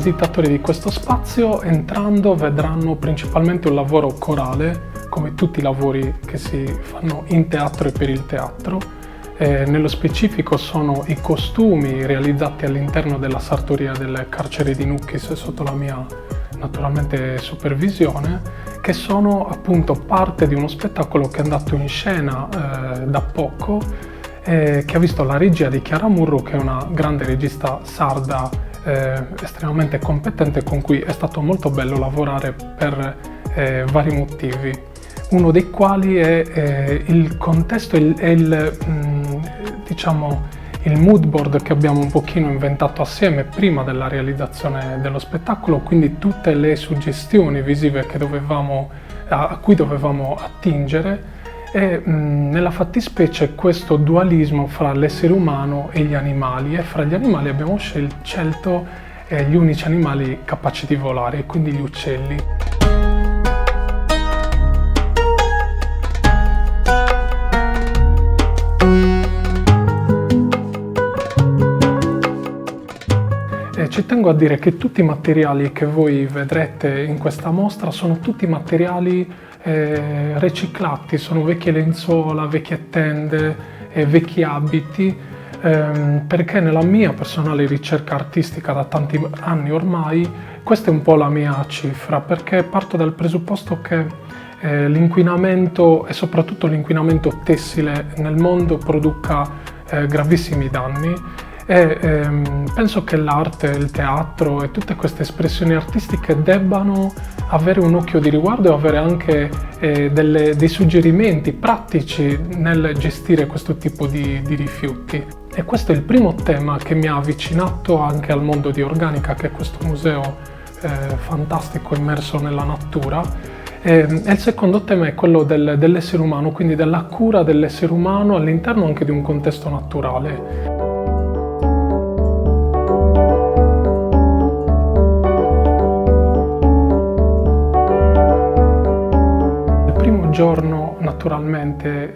visitatori di questo spazio, entrando, vedranno principalmente un lavoro corale, come tutti i lavori che si fanno in teatro e per il teatro. Nello specifico sono i costumi realizzati all'interno della sartoria del carcere di Nukkis sotto la mia naturalmente supervisione, che sono appunto parte di uno spettacolo che è andato in scena da poco, che ha visto la regia di Chiara Murru, che è una grande regista sarda estremamente competente, con cui è stato molto bello lavorare per vari motivi. Uno dei quali è il contesto e diciamo, il mood board che abbiamo un pochino inventato assieme prima della realizzazione dello spettacolo, quindi tutte le suggestioni visive che a cui dovevamo attingere, e nella fattispecie questo dualismo fra l'essere umano e gli animali, e fra gli animali abbiamo scelto gli unici animali capaci di volare, quindi gli uccelli. Ci tengo a dire che tutti i materiali che voi vedrete in questa mostra sono tutti materiali riciclati, sono vecchie lenzuola, vecchie tende, vecchi abiti, perché nella mia personale ricerca artistica da tanti anni ormai, questa è un po' la mia cifra, perché parto dal presupposto che l'inquinamento e soprattutto l'inquinamento tessile nel mondo produca gravissimi danni. E penso che l'arte, il teatro e tutte queste espressioni artistiche debbano avere un occhio di riguardo e avere anche dei suggerimenti pratici nel gestire questo tipo di rifiuti. E questo è il primo tema che mi ha avvicinato anche al mondo di Organica, che è questo museo fantastico immerso nella natura. E il secondo tema è quello dell'essere umano, quindi della cura dell'essere umano all'interno anche di un contesto naturale. Giorno naturalmente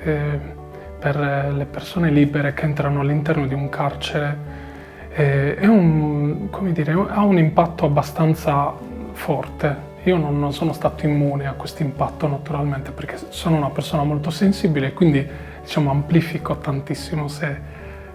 per le persone libere che entrano all'interno di un carcere ha un impatto abbastanza forte. Io non sono stato immune a questo impatto naturalmente, perché sono una persona molto sensibile e quindi diciamo amplifico tantissimo, se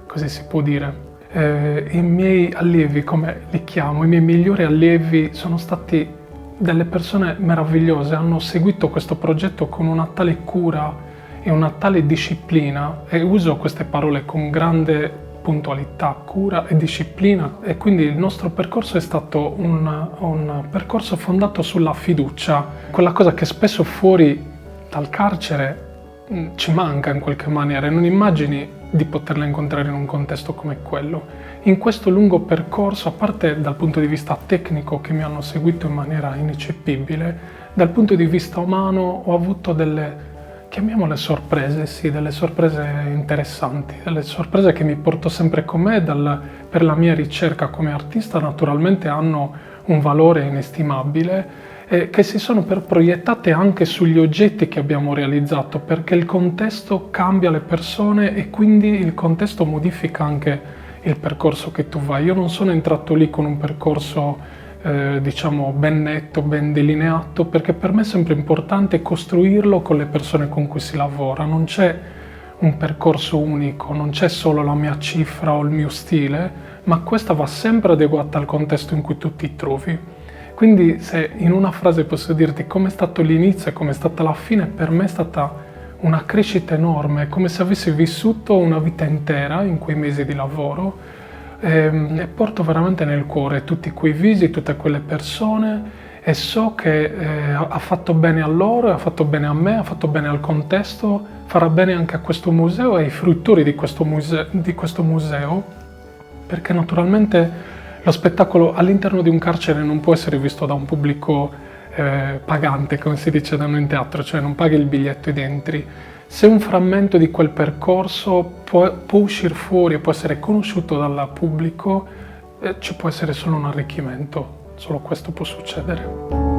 così si può dire. I miei allievi, come li chiamo, i miei migliori allievi sono stati delle persone meravigliose, hanno seguito questo progetto con una tale cura e una tale disciplina, e uso queste parole con grande puntualità, cura e disciplina, e quindi il nostro percorso è stato un percorso fondato sulla fiducia, quella cosa che spesso fuori dal carcere ci manca in qualche maniera, e non immagini di poterla incontrare in un contesto come quello. In questo lungo percorso, a parte dal punto di vista tecnico che mi hanno seguito in maniera ineccepibile, dal punto di vista umano ho avuto delle, chiamiamole sorprese, sì, delle sorprese interessanti, delle sorprese che mi porto sempre con me per la mia ricerca come artista, naturalmente hanno un valore inestimabile, che si sono proiettate anche sugli oggetti che abbiamo realizzato, perché il contesto cambia le persone e quindi il contesto modifica anche il percorso che tu vai. Io non sono entrato lì con un percorso diciamo ben netto, ben delineato, perché per me è sempre importante costruirlo con le persone con cui si lavora. Non c'è un percorso unico, non c'è solo la mia cifra o il mio stile, ma questa va sempre adeguata al contesto in cui tu ti trovi. Quindi se in una frase posso dirti come è stato l'inizio e come è stata la fine, per me è stata una crescita enorme, come se avessi vissuto una vita intera in quei mesi di lavoro, e porto veramente nel cuore tutti quei visi, tutte quelle persone, e so che ha fatto bene a loro, ha fatto bene a me, ha fatto bene al contesto, farà bene anche a questo museo e ai fruttori di questo museo, perché naturalmente lo spettacolo all'interno di un carcere non può essere visto da un pubblico pagante, come si dice da noi in teatro, cioè non paghi il biglietto ed entri. Se un frammento di quel percorso può uscire fuori e può essere conosciuto dal pubblico, ci può essere solo un arricchimento, solo questo può succedere.